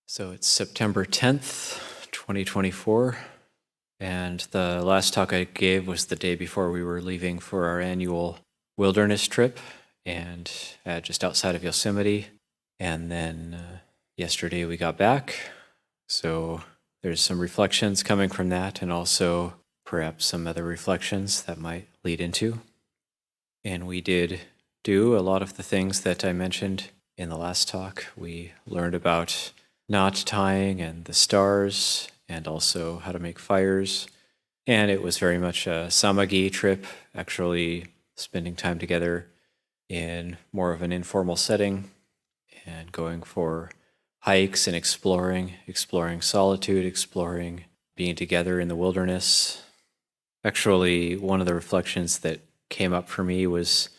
So it's September 10th, 2024, and the last talk I gave was the day before we were leaving for our annual wilderness trip, and just outside of Yosemite. And then yesterday we got back, so there's some reflections coming from that, and also perhaps some other reflections that might lead into. And we did do a lot of the things that I mentioned in the last talk. We learned about knot tying and the stars, and also how to make fires. And it was very much a samagi trip, actually spending time together in more of an informal setting and going for hikes and exploring solitude, exploring being together in the wilderness. Actually, one of the reflections that came up for me was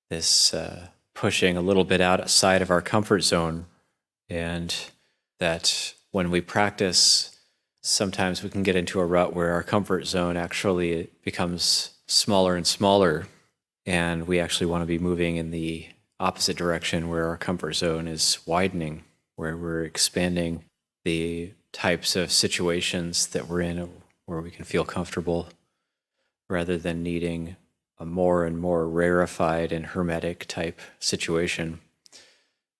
this pushing a little bit outside of our comfort zone, and that when we practice, sometimes we can get into a rut where our comfort zone actually becomes smaller and smaller, and we actually want to be moving in the opposite direction where our comfort zone is widening, where we're expanding the types of situations that we're in where we can feel comfortable, rather than needing a more and more rarefied and hermetic type situation.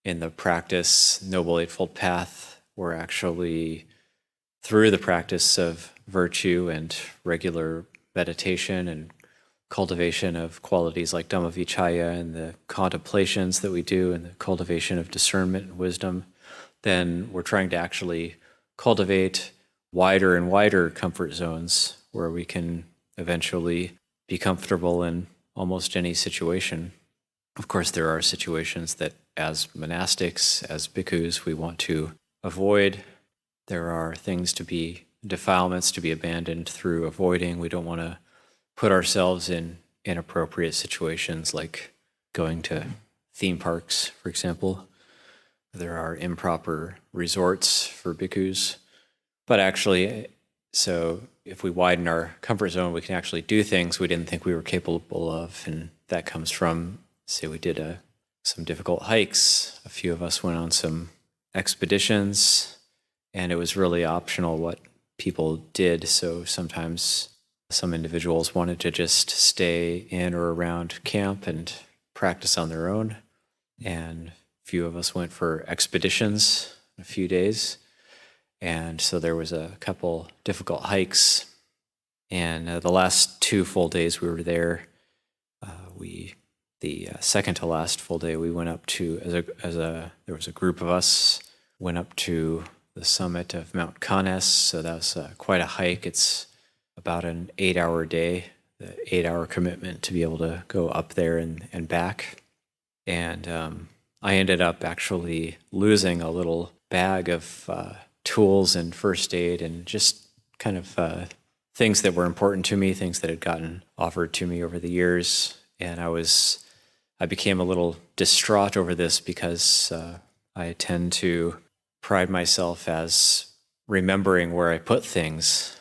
In the practice, Noble Eightfold Path, we're actually, through the practice of virtue and regular meditation and cultivation of qualities like Dhamma and the contemplations that we do and the cultivation of discernment and wisdom, then we're trying to actually cultivate wider and wider comfort zones where we can eventually be comfortable in almost any situation. Of course, there are situations that as monastics, as bhikkhus, we want to avoid. There are defilements to be abandoned through avoiding. We don't want to put ourselves in inappropriate situations like going to theme parks, for example. There are improper resorts for bhikkhus. But actually, so if we widen our comfort zone, we can actually do things we didn't think we were capable of. And that comes from, say, we did some difficult hikes. A few of us went on some expeditions, and it was really optional what people did. So sometimes some individuals wanted to just stay in or around camp and practice on their own. And a few of us went for expeditions, a few days. And so there was a couple difficult hikes. And the last 2 full days we were there, the second to last full day, we went up to, there was a group of us, went up to the summit of Mount Canes. So that was quite a hike. It's about an 8-hour day, the 8-hour commitment to be able to go up there and back. And I ended up actually losing a little bag of tools and first aid and just kind of things that were important to me, things that had gotten offered to me over the years. And I became a little distraught over this because I tend to pride myself as remembering where I put things.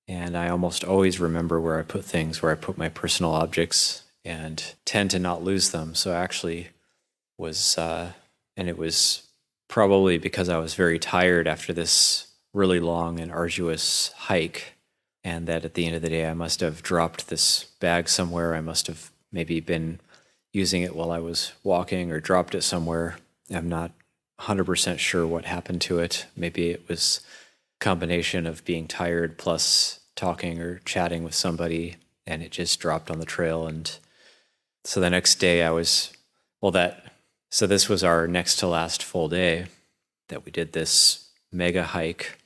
And I almost always remember where I put things, where I put my personal objects, and tend to not lose them. So I actually was, and it was probably because I was very tired after this really long and arduous hike, and that at the end of the day I must have dropped this bag somewhere. I must have maybe been using it while I was walking or dropped it somewhere. I'm not 100% sure what happened to it. Maybe it was a combination of being tired plus talking or chatting with somebody, and it just dropped on the trail. And so the next day so this was our next to last full day that we did this mega hike.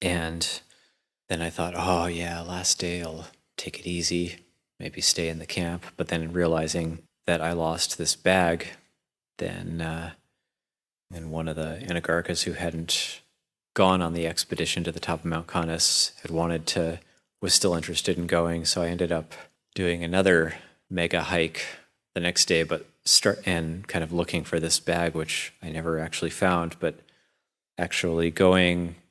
And then I thought, oh yeah, last day I'll take it easy, maybe stay in the camp. But then realizing that I lost this bag, then and one of the Anagarkas who hadn't gone on the expedition to the top of Mount Canes was still interested in going. So I ended up doing another mega hike the next day, but kind of looking for this bag, which I never actually found, but actually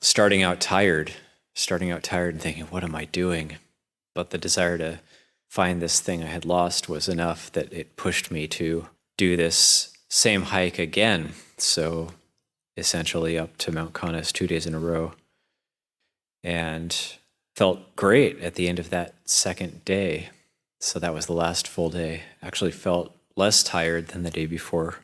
starting out tired and thinking, what am I doing? But the desire to find this thing I had lost was enough that it pushed me to do this same hike again. So essentially up to Mount Kanas 2 days in a row, and felt great at the end of that second day. So that was the last full day. Actually felt less tired than the day before.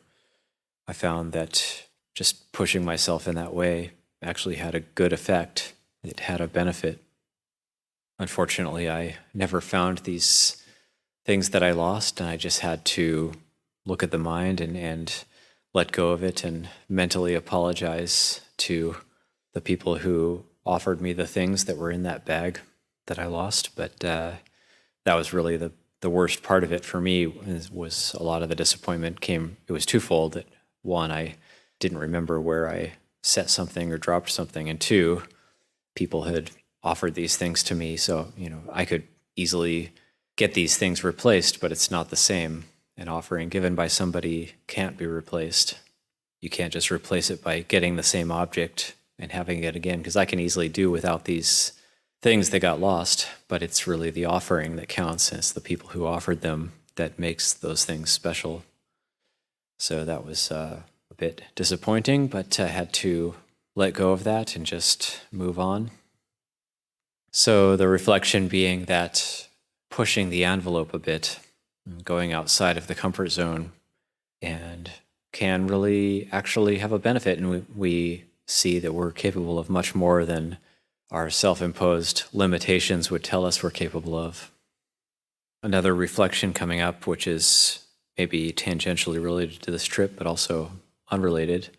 I found that just pushing myself in that way actually had a good effect. It had a benefit. Unfortunately, I never found these things that I lost, and I just had to look at the mind and let go of it and mentally apologize to the people who offered me the things that were in that bag that I lost. But that was really the worst part of it for me, was a lot of the disappointment came, it was twofold. That one, I didn't remember where I set something or dropped something, and two, people had offered these things to me, so I could easily get these things replaced, but it's not the same. An offering given by somebody can't be replaced. You can't just replace it by getting the same object and having it again, because I can easily do without these things that got lost, but it's really the offering that counts, and it's the people who offered them that makes those things special. So that was a bit disappointing, but I had to let go of that and just move on. So the reflection being that pushing the envelope a bit, going outside of the comfort zone, and can really actually have a benefit, and we see that we're capable of much more than our self-imposed limitations would tell us we're capable of. Another reflection coming up, which is maybe tangentially related to this trip, but also unrelated,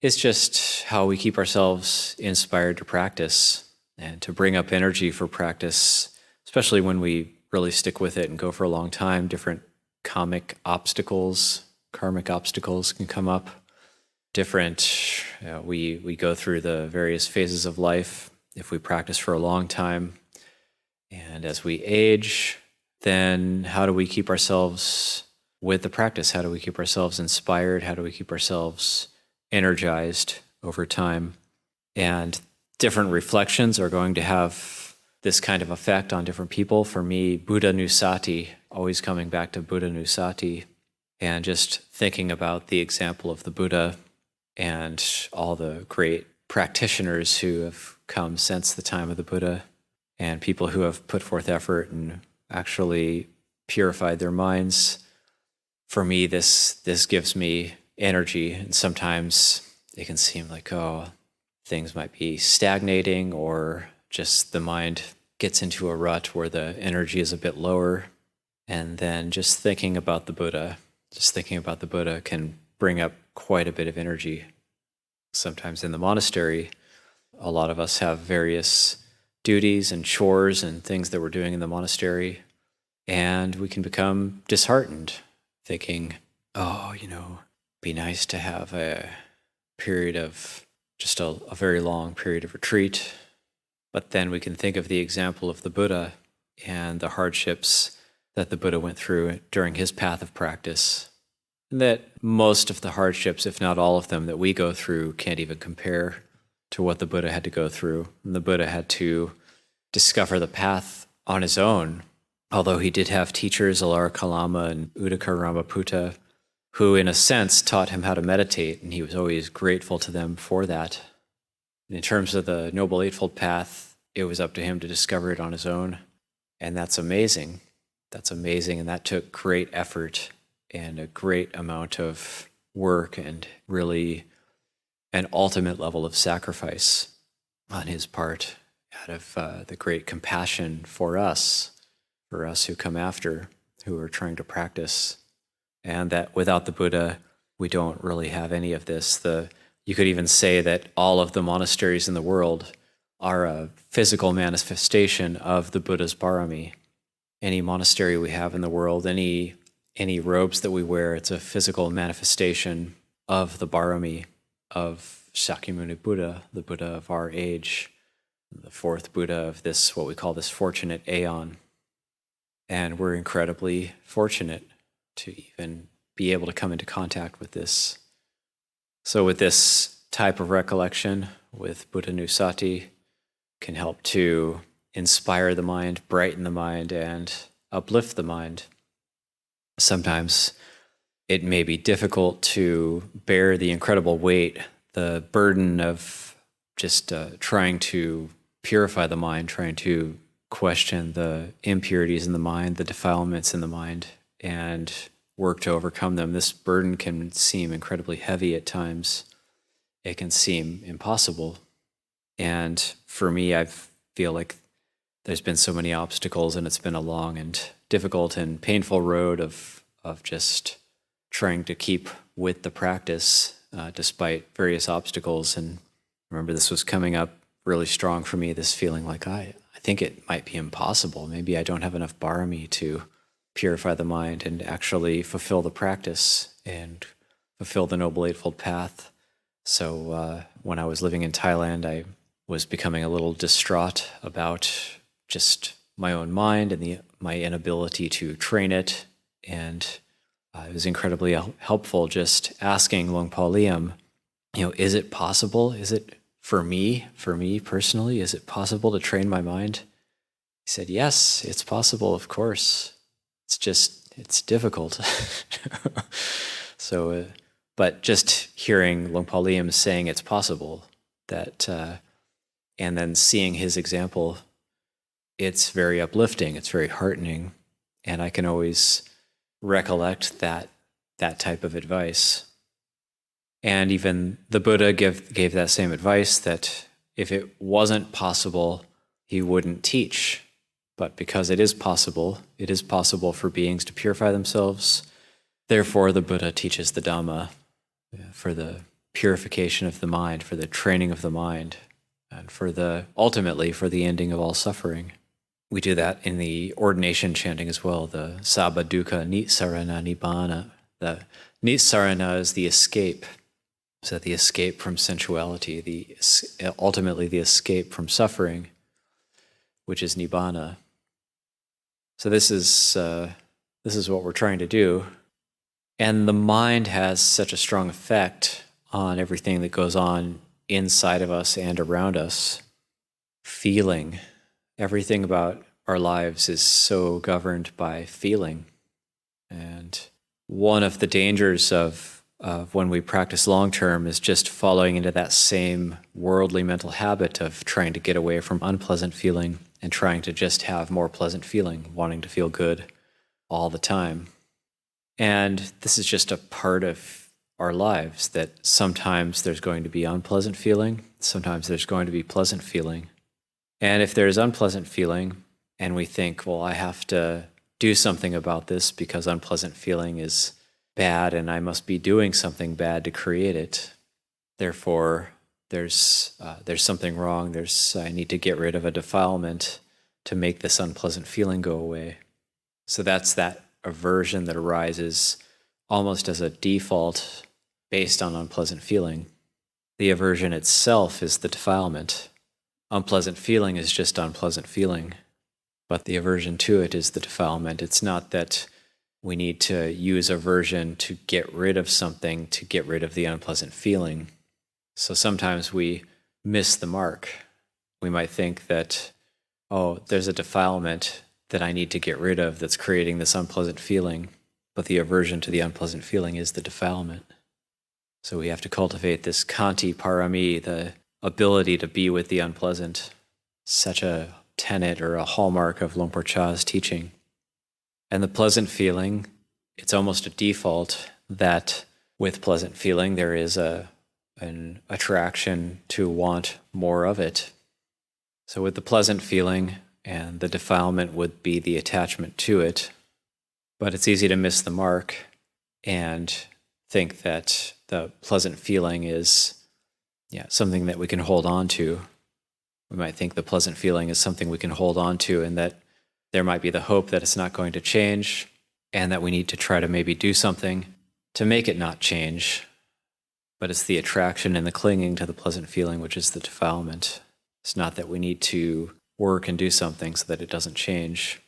is just how we keep ourselves inspired to practice and to bring up energy for practice, especially when we really stick with it and go for a long time. Different karmic obstacles can come up. We go through the various phases of life if we practice for a long time. And as we age, then how do we keep ourselves with the practice? How do we keep ourselves inspired? How do we keep ourselves energized over time? And different reflections are going to have this kind of effect on different people. For me, Buddha Nusati, always coming back to Buddha Nusati, and just thinking about the example of the Buddha and all the great practitioners who have come since the time of the Buddha, and people who have put forth effort and actually purified their minds. For me, this gives me energy, and sometimes it can seem like, things might be stagnating, or just the mind gets into a rut where the energy is a bit lower. And then just thinking about the Buddha can bring up quite a bit of energy. Sometimes in the monastery, a lot of us have various duties and chores and things that we're doing in the monastery, and we can become disheartened, thinking, be nice to have a period of just a very long period of retreat. But then we can think of the example of the Buddha and the hardships that the Buddha went through during his path of practice. And that most of the hardships, if not all of them, that we go through can't even compare to what the Buddha had to go through. And the Buddha had to discover the path on his own, although he did have teachers, Alara Kalama and Uddaka Ramaputta, who in a sense taught him how to meditate, and he was always grateful to them for that. In terms of the Noble Eightfold Path, it was up to him to discover it on his own, and that's amazing. That's amazing, and that took great effort and a great amount of work, and really an ultimate level of sacrifice on his part, out of the great compassion for us who come after, who are trying to practice. And that without the Buddha, we don't really have any of this. You could even say that all of the monasteries in the world are a physical manifestation of the Buddha's parami. Any monastery we have in the world, any robes that we wear, it's a physical manifestation of the parami of Shakyamuni Buddha, the Buddha of our age, the fourth Buddha of this, what we call this fortunate aeon. And we're incredibly fortunate to even be able to come into contact with this. So with this type of recollection, with Buddha Nusati, can help to inspire the mind, brighten the mind, and uplift the mind. Sometimes it may be difficult to bear the incredible weight the burden of just trying to purify the mind, trying to question the impurities in the mind, the defilements in the mind, and work to overcome them. This burden can seem incredibly heavy at times. It can seem impossible. And for me, I feel like there's been so many obstacles, and it's been a long and difficult and painful road of just trying to keep with the practice despite various obstacles. And I remember this was coming up really strong for me, this feeling like I think it might be impossible. Maybe I don't have enough barami to purify the mind and actually fulfill the practice and fulfill the Noble Eightfold Path. So when I was living in Thailand, I was becoming a little distraught about just my own mind and my inability to train it. And it was incredibly helpful just asking Luang Por Liam, is it possible? Is it for me personally, is it possible to train my mind? He said, yes, it's possible, of course. It's difficult. So, but just hearing Luang Por Liam saying it's possible, and then seeing his example, it's very uplifting, it's very heartening, and I can always recollect that type of advice. And even the Buddha gave that same advice, that if it wasn't possible, he wouldn't teach. But because it is possible for beings to purify themselves. Therefore, the Buddha teaches the Dhamma for the purification of the mind, for the training of the mind, and ultimately for the ending of all suffering. We do that in the ordination chanting as well, the Sabba Dukkha Nitsarana Nibbana. The Nitsarana is the escape. So the escape from sensuality, ultimately the escape from suffering, which is Nibbana. So this is what we're trying to do. And the mind has such a strong effect on everything that goes on inside of us and around us. Feeling. Everything about our lives is so governed by feeling. And one of the dangers of when we practice long-term is just following into that same worldly mental habit of trying to get away from unpleasant feeling and trying to just have more pleasant feeling, wanting to feel good all the time. And this is just a part of our lives, that sometimes there's going to be unpleasant feeling, sometimes there's going to be pleasant feeling. And if there's unpleasant feeling and we think, well, I have to do something about this because unpleasant feeling is bad and I must be doing something bad to create it. Therefore, there's something wrong. I need to get rid of a defilement to make this unpleasant feeling go away. So that's that aversion that arises almost as a default based on unpleasant feeling. The aversion itself is the defilement. Unpleasant feeling is just unpleasant feeling, but the aversion to it is the defilement. It's not that we need to use aversion to get rid of something, to get rid of the unpleasant feeling. So sometimes we miss the mark. We might think that, there's a defilement that I need to get rid of that's creating this unpleasant feeling, but the aversion to the unpleasant feeling is the defilement. So we have to cultivate this Kanti Parami, the ability to be with the unpleasant, such a tenet or a hallmark of Luang Por Cha's teaching. And the pleasant feeling, it's almost a default that with pleasant feeling there is an attraction to want more of it. So with the pleasant feeling, and the defilement would be the attachment to it, but it's easy to miss the mark and think that the pleasant feeling is something that we can hold on to. We might think the pleasant feeling is something we can hold on to, and that there might be the hope that it's not going to change, and that we need to try to maybe do something to make it not change. But it's the attraction and the clinging to the pleasant feeling which is the defilement. It's not that we need to work and do something so that it doesn't change.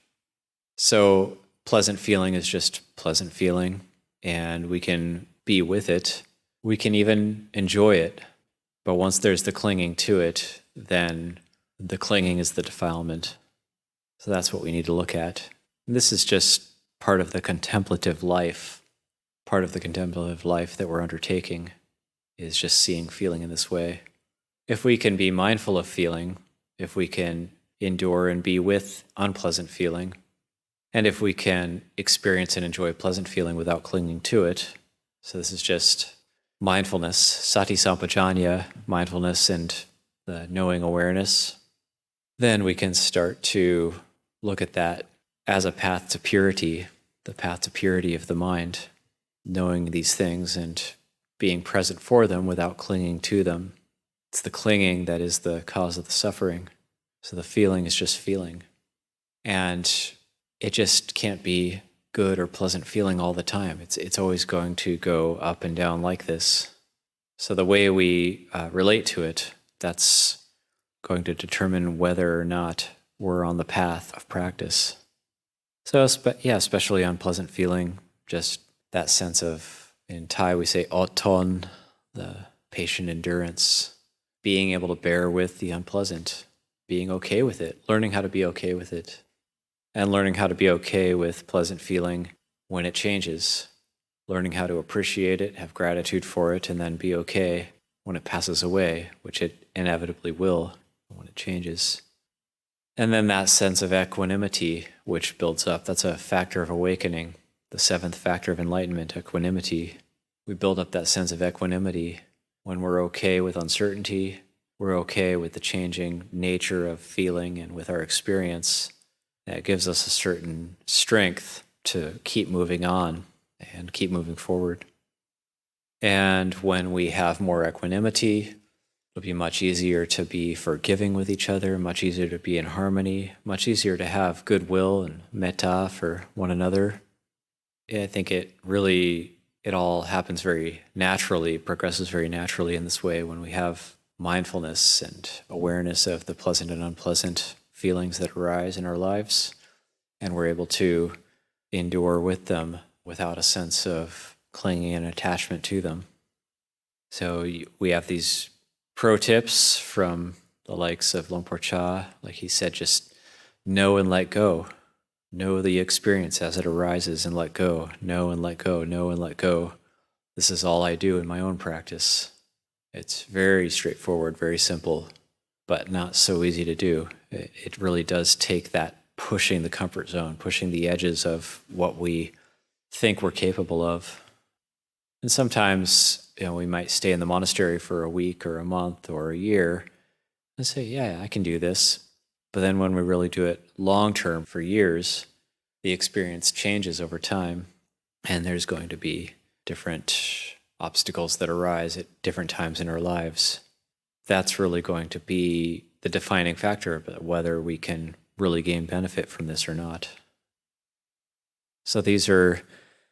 So pleasant feeling is just pleasant feeling, and we can be with it. We can even enjoy it. But once there's the clinging to it, then the clinging is the defilement. So that's what we need to look at. And this is just part of the contemplative life that we're undertaking. is just seeing feeling in this way. If we can be mindful of feeling, if we can endure and be with unpleasant feeling, and if we can experience and enjoy pleasant feeling without clinging to it, so this is just mindfulness, sati sampajanya, mindfulness and the knowing awareness, then we can start to look at that as a path to purity, the path to purity of the mind, knowing these things and being present for them without clinging to them. It's the clinging that is the cause of the suffering. So the feeling is just feeling. And it just can't be good or pleasant feeling all the time. It's always going to go up and down like this. So the way we relate to it, that's going to determine whether or not we're on the path of practice. So especially unpleasant feeling, just that sense of, in Thai we say otton, the patient endurance, being able to bear with the unpleasant, being okay with it, learning how to be okay with it, and learning how to be okay with pleasant feeling when it changes, learning how to appreciate it, have gratitude for it, and then be okay when it passes away, which it inevitably will when it changes. And then that sense of equanimity, which builds up, that's a factor of awakening, the seventh factor of enlightenment, equanimity. We build up that sense of equanimity when we're okay with uncertainty, we're okay with the changing nature of feeling and with our experience. That gives us a certain strength to keep moving on and keep moving forward. And when we have more equanimity, it'll be much easier to be forgiving with each other, much easier to be in harmony, much easier to have goodwill and metta for one another. I think it all happens very naturally, progresses very naturally in this way when we have mindfulness and awareness of the pleasant and unpleasant feelings that arise in our lives, and we're able to endure with them without a sense of clinging and attachment to them. So we have these pro tips from the likes of Luang Por Cha, like he said, just know and let go. Know the experience as it arises and let go. Know and let go, know and let go. This is all I do in my own practice. It's very straightforward, very simple, but not so easy to do. It really does take that pushing the comfort zone, pushing the edges of what we think we're capable of. And sometimes, we might stay in the monastery for a week or a month or a year and say, yeah, I can do this. But then when we really do it long term for years, the experience changes over time, and there's going to be different obstacles that arise at different times in our lives. That's really going to be the defining factor of whether we can really gain benefit from this or not. So these are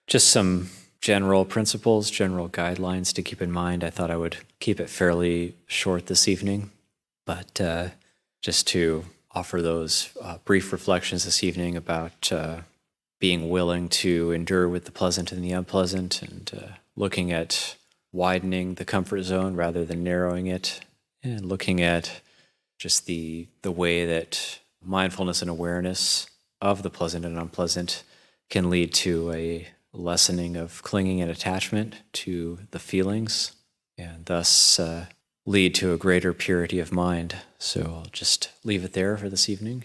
just some general principles, general guidelines to keep in mind. I thought I would keep it fairly short this evening, but just to offer those brief reflections this evening about being willing to endure with the pleasant and the unpleasant, and looking at widening the comfort zone rather than narrowing it, and looking at just the way that mindfulness and awareness of the pleasant and unpleasant can lead to a lessening of clinging and attachment to the feelings, and thus lead to a greater purity of mind. So I'll just leave it there for this evening.